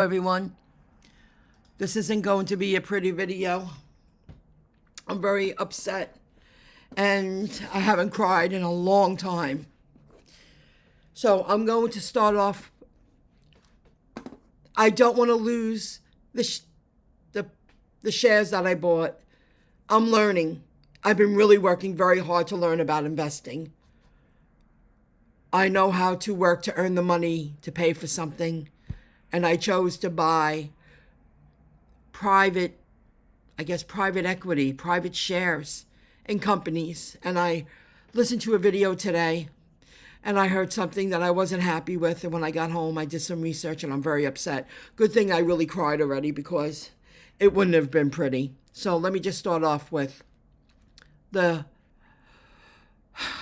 Everyone, this isn't going to be a pretty video. I'm very upset and I haven't cried in a long time. So I'm going to start off. I don't want to lose the shares that I bought. I'm learning. I've been really working very hard to learn about investing. I know how to work to earn the money to pay for something. And I chose to buy private equity, private shares in companies. And I listened to a video today and I heard something that I wasn't happy with. And when I got home, I did some research and I'm very upset. Good thing I really cried already because it wouldn't have been pretty. So let me just start off with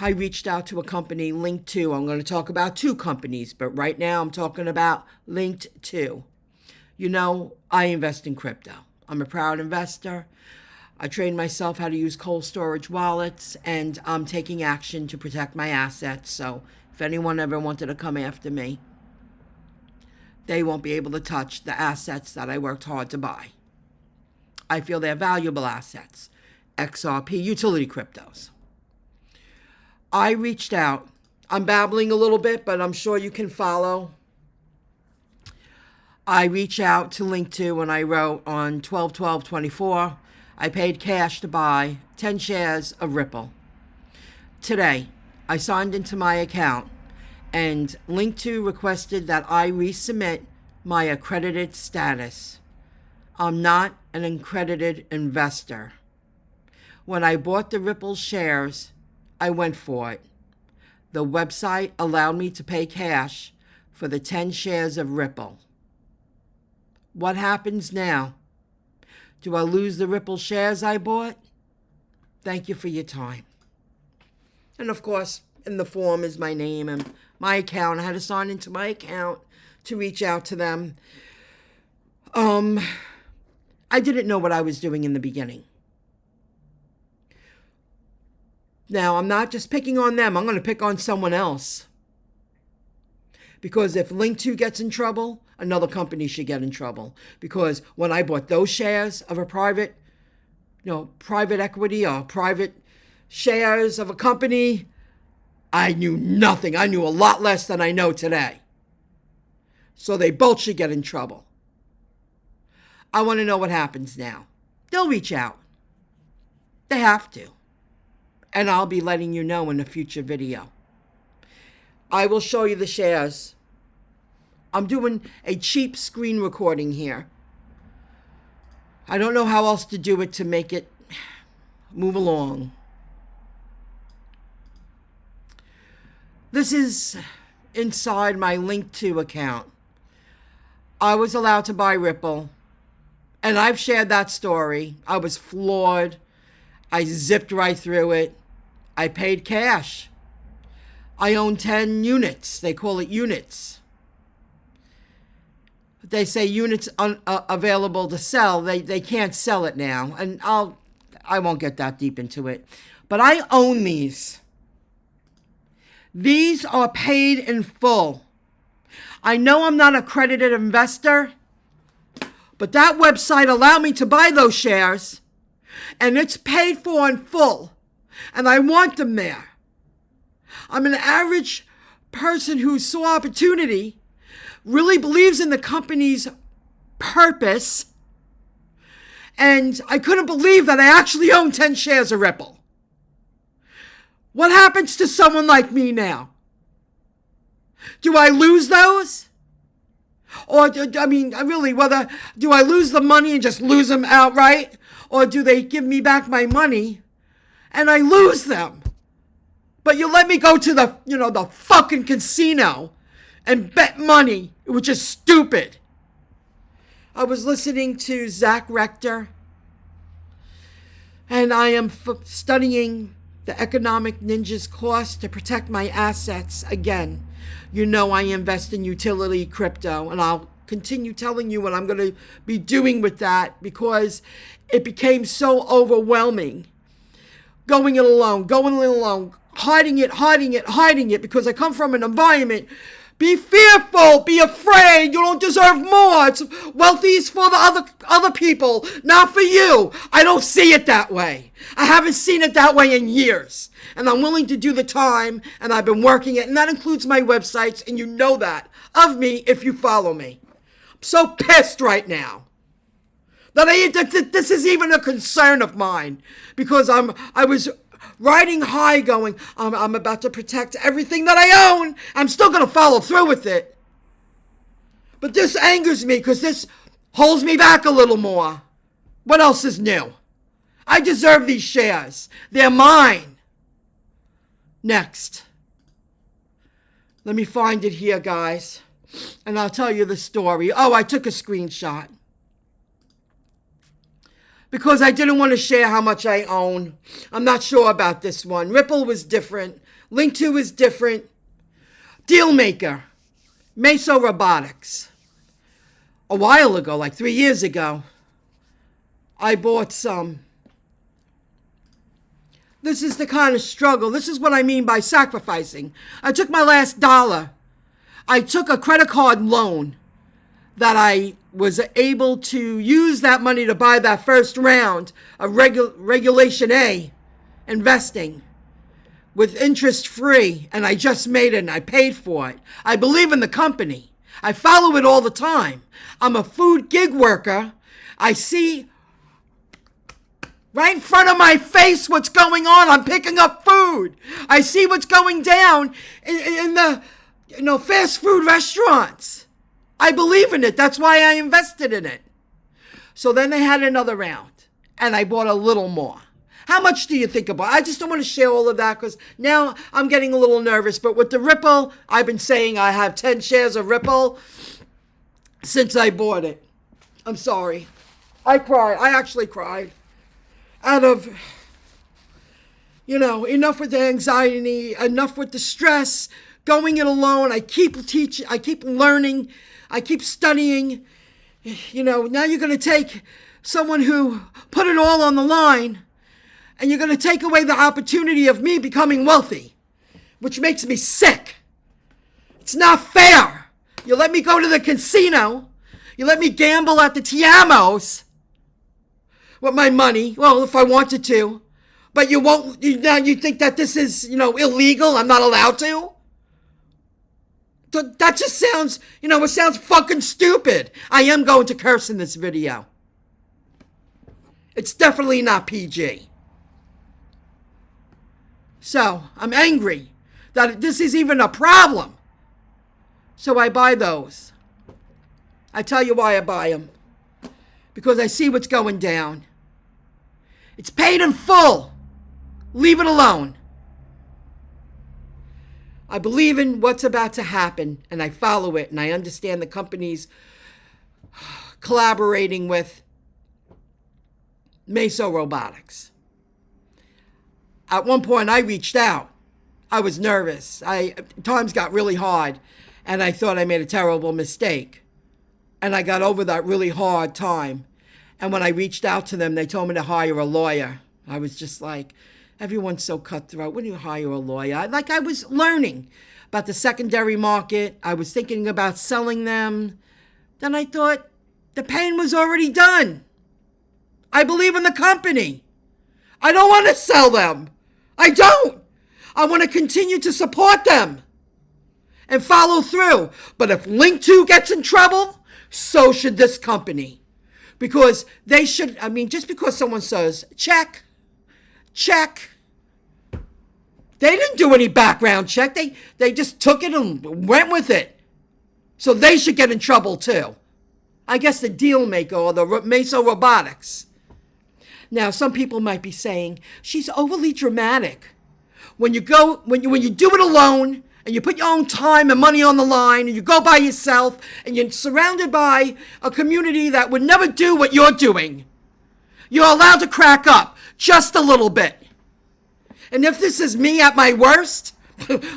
I reached out to a company, Linqto. I'm going to talk about two companies, but right now I'm talking about Linqto. You know, I invest in crypto. I'm a proud investor. I trained myself how to use cold storage wallets, and I'm taking action to protect my assets. So if anyone ever wanted to come after me, they won't be able to touch the assets that I worked hard to buy. I feel they're valuable assets. XRP, utility cryptos. I reached out. I'm babbling a little bit, but I'm sure you can follow. I reached out to Linqto and I wrote on 12/12/24, I paid cash to buy 10 shares of Ripple. Today, I signed into my account and Linqto requested that I resubmit my accredited status. I'm not an accredited investor. When I bought the Ripple shares, I went for it. The website allowed me to pay cash for the 10 shares of Ripple. What happens now? Do I lose the Ripple shares I bought? Thank you for your time. And of course, in the form is my name and my account. I had to sign into my account to reach out to them. I didn't know what I was doing in the beginning. Now, I'm not just picking on them. I'm going to pick on someone else. Because if Linqto gets in trouble, another company should get in trouble. Because when I bought those shares of a private equity or private shares of a company, I knew nothing. I knew a lot less than I know today. So they both should get in trouble. I want to know what happens now. They'll reach out. They have to. And I'll be letting you know in a future video. I will show you the shares. I'm doing a cheap screen recording here. I don't know how else to do it to make it move along. This is inside my Linqto account. I was allowed to buy Ripple. And I've shared that story. I was floored. I zipped right through it. I paid cash. I own 10 units. They call it units. They say units available to sell. They can't sell it now. And I won't get that deep into it. But I own these. These are paid in full. I know I'm not an accredited investor, but that website allowed me to buy those shares. And it's paid for in full. And I want them there. I'm an average person who saw opportunity, really believes in the company's purpose, and I couldn't believe that I actually own 10 shares of Ripple. What happens to someone like me now? Do I lose those? Or, do I lose the money and just lose them outright? Or do they give me back my money and I lose them? But you let me go to the fucking casino and bet money, which is stupid. I was listening to Zach Rector, and I am studying the Economic Ninja's course to protect my assets. Again, you know I invest in utility crypto, and I'll continue telling you what I'm going to be doing with that because it became so overwhelming. Going it alone, hiding it, because I come from an environment Be fearful. Be afraid. You don't deserve more. It's wealthy is for the other people, not for you. I don't see it that way. I haven't seen it that way in years. And I'm willing to do the time, and I've been working it, and that includes my websites, and you know that of me if you follow me. I'm so pissed right now that this is even a concern of mine, because I was riding high going, I'm about to protect everything that I own. I'm still going to follow through with it. But this angers me because this holds me back a little more. What else is new? I deserve these shares. They're mine. Next. Let me find it here, guys. And I'll tell you the story. Oh, I took a screenshot, because I didn't want to share how much I own. I'm not sure about this one. Ripple was different. Linqto is different. Dealmaker. Meso Robotics. A while ago, like 3 years ago, I bought some. This is the kind of struggle. This is what I mean by sacrificing. I took my last dollar. I took a credit card loan that I was able to use that money to buy that first round of Regulation A investing with interest free, and I just made it and I paid for it. I believe in the company. I follow it all the time. I'm a food gig worker. I see right in front of my face what's going on. I'm picking up food. I see what's going down in the fast food restaurants. I believe in it. That's why I invested in it. So then they had another round, and I bought a little more. How much do you think about? I just don't want to share all of that because now I'm getting a little nervous. But with the Ripple, I've been saying I have 10 shares of Ripple since I bought it. I'm sorry. I cried. I actually cried. Out of, enough with the anxiety, enough with the stress, going it alone. I keep teaching. I keep learning. I keep studying. Now you're going to take someone who put it all on the line, and you're going to take away the opportunity of me becoming wealthy, which makes me sick. It's not fair. You let me go to the casino. You let me gamble at the Tiamos with my money. Well, if I wanted to. But you won't. Now you think that this is, illegal. I'm not allowed to. That just sounds, it sounds fucking stupid. I am going to curse in this video. It's definitely not PG. So, I'm angry that this is even a problem. So I buy those. I tell you why I buy them. Because I see what's going down. It's paid in full. Leave it alone. I believe in what's about to happen, and I follow it, and I understand the companies collaborating with Meso Robotics. At one point, I reached out. I was nervous. Times got really hard, and I thought I made a terrible mistake. And I got over that really hard time. And when I reached out to them, they told me to hire a lawyer. I was just like, everyone's so cutthroat. When do you hire a lawyer? I was learning about the secondary market. I was thinking about selling them. Then I thought, the pain was already done. I believe in the company. I don't want to sell them. I don't. I want to continue to support them and follow through. But if Linqto gets in trouble, so should this company. Because they should, just because someone says, check. They didn't do any background check. They just took it and went with it. So they should get in trouble too. I guess the dealmaker or the Meso Robotics. Now, some people might be saying, she's overly dramatic. When you do it alone, and you put your own time and money on the line, and you go by yourself, and you're surrounded by a community that would never do what you're doing, you're allowed to crack up just a little bit. And if this is me at my worst,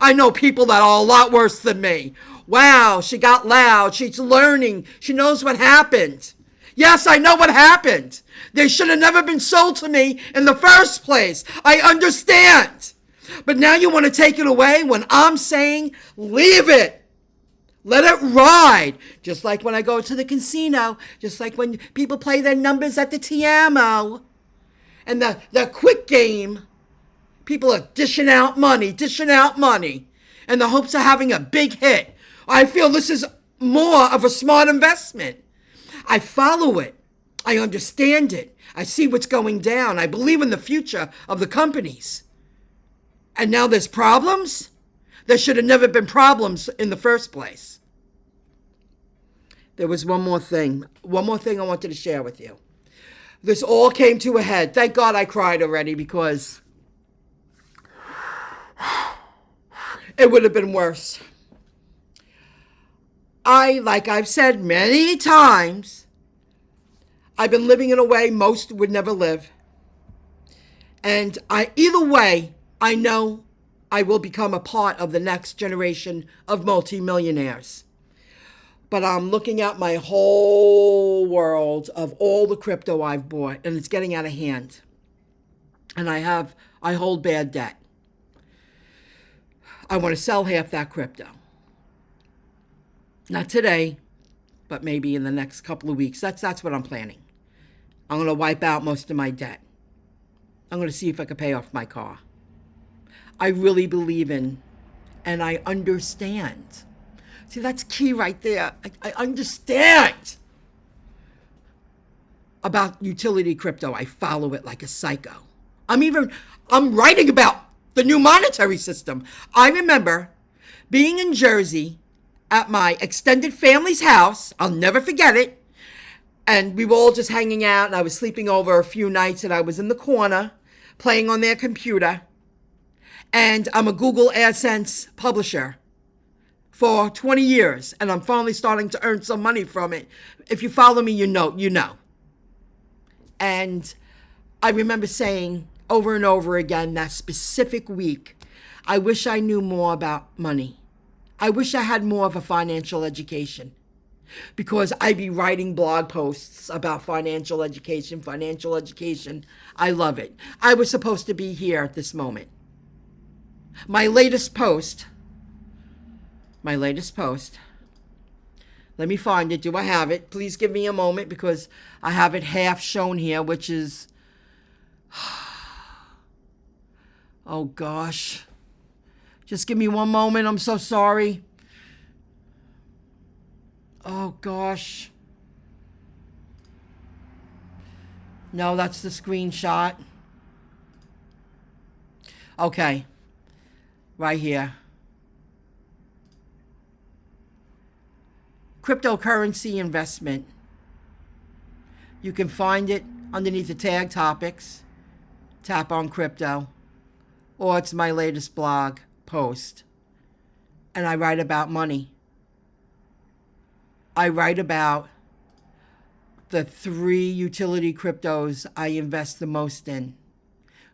I know people that are a lot worse than me. Wow, she got loud. She's learning. She knows what happened. Yes, I know what happened. They should have never been sold to me in the first place. I understand. But now you want to take it away when I'm saying, leave it. Let it ride. Just like when I go to the casino, just like when people play their numbers at the Tiamo and the quick game. People are dishing out money in the hopes of having a big hit. I feel this is more of a smart investment. I follow it. I understand it. I see what's going down. I believe in the future of the companies. And now there's problems? There should have never been problems in the first place. There was one more thing I wanted to share with you. This all came to a head. Thank God I cried already, because it would have been worse. Like I've said many times, I've been living in a way most would never live. And either way, I know I will become a part of the next generation of multimillionaires. But I'm looking at my whole world of all the crypto I've bought, and it's getting out of hand. And I hold bad debt. I want to sell half that crypto. Not today, but maybe in the next couple of weeks. That's what I'm planning. I'm going to wipe out most of my debt. I'm going to see if I can pay off my car. I really believe in, and I understand. See, that's key right there. I understand about utility crypto. I follow it like a psycho. I'm writing about the new monetary system. I remember being in Jersey at my extended family's house. I'll never forget it. And we were all just hanging out, and I was sleeping over a few nights, and I was in the corner playing on their computer. And I'm a Google AdSense publisher for 20 years, and I'm finally starting to earn some money from it. If you follow me, you know. And I remember saying over and over again that specific week, I wish I knew more about money. I wish I had more of a financial education, because I'd be writing blog posts about financial education. I love it. I was supposed to be here at this moment. My latest post. Let me find it. Do I have it? Please give me a moment, because I have it half shown here, which is, oh gosh. Just give me one moment. I'm so sorry. Oh gosh. No, that's the screenshot. Okay. Right here. Cryptocurrency investment. You can find it underneath the tag topics. Tap on crypto. Or it's my latest blog post. And I write about money. I write about the 3 utility cryptos I invest the most in,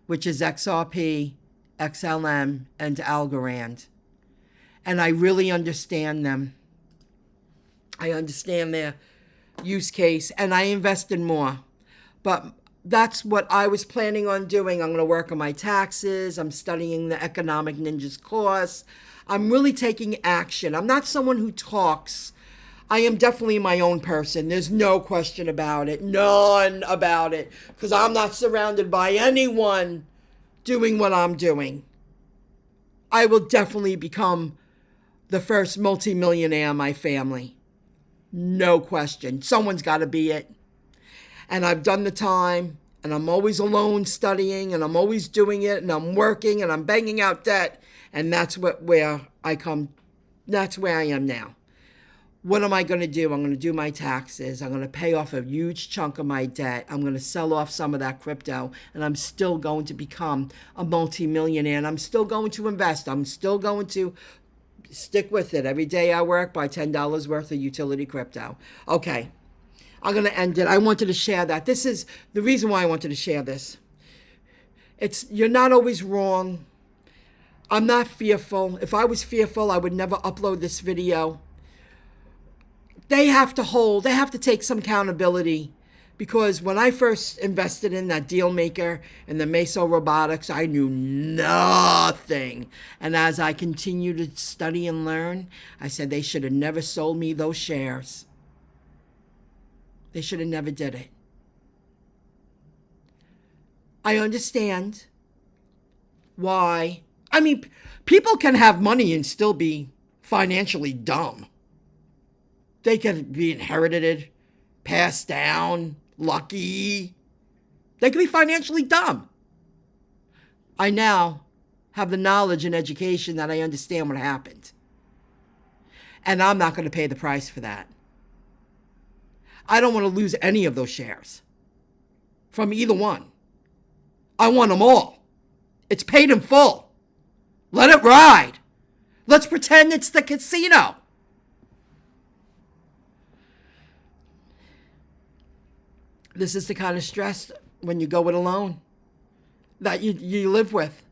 which is XRP, XLM, and Algorand. And I really understand them. I understand their use case, and I invest in more. But that's what I was planning on doing. I'm going to work on my taxes. I'm studying the Economic Ninjas course. I'm really taking action. I'm not someone who talks. I am definitely my own person. There's no question about it. None about it. Because I'm not surrounded by anyone doing what I'm doing. I will definitely become the first multimillionaire in my family. No question. Someone's got to be it. And I've done the time, and I'm always alone studying, and I'm always doing it, and I'm working, and I'm banging out debt. And that's where I am now. What am I going to do? I'm going to do my taxes. I'm going to pay off a huge chunk of my debt. I'm going to sell off some of that crypto, and I'm still going to become a multimillionaire, and I'm still going to invest. I'm still going to stick with it. Every day I work, buy $10 worth of utility crypto. Okay, I'm going to end it. I wanted to share that. This is the reason why I wanted to share this. You're not always wrong. I'm not fearful. If I was fearful, I would never upload this video. They have to take some accountability Because when I first invested in that dealmaker and the Meso Robotics, I knew nothing. And as I continued to study and learn, I said they should have never sold me those shares. They should have never did it. I understand why. I mean, people can have money and still be financially dumb. They can be inherited, passed down, lucky. They can be financially dumb. I now have the knowledge and education that I understand what happened. And I'm not going to pay the price for that. I don't want to lose any of those shares from either one. I want them all. It's paid in full. Let it ride. Let's pretend it's the casino. This is the kind of stress when you go it alone that you live with.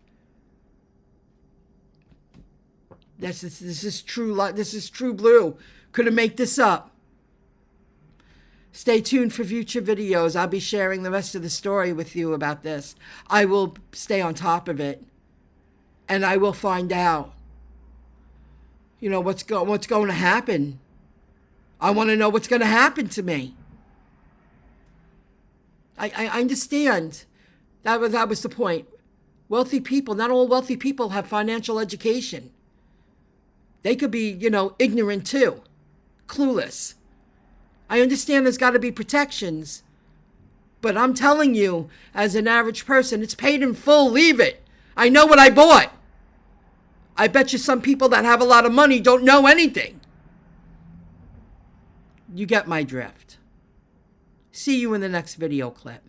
This is true. This is true blue. Couldn't make this up. Stay tuned for future videos. I'll be sharing the rest of the story with you about this. I will stay on top of it, and I will find out, what's going to happen. I want to know what's going to happen to me. I understand. That was the point. Wealthy people, not all wealthy people have financial education. They could be, ignorant too, clueless. I understand there's got to be protections, but I'm telling you, as an average person, it's paid in full. Leave it. I know what I bought. I bet you some people that have a lot of money don't know anything. You get my drift. See you in the next video clip.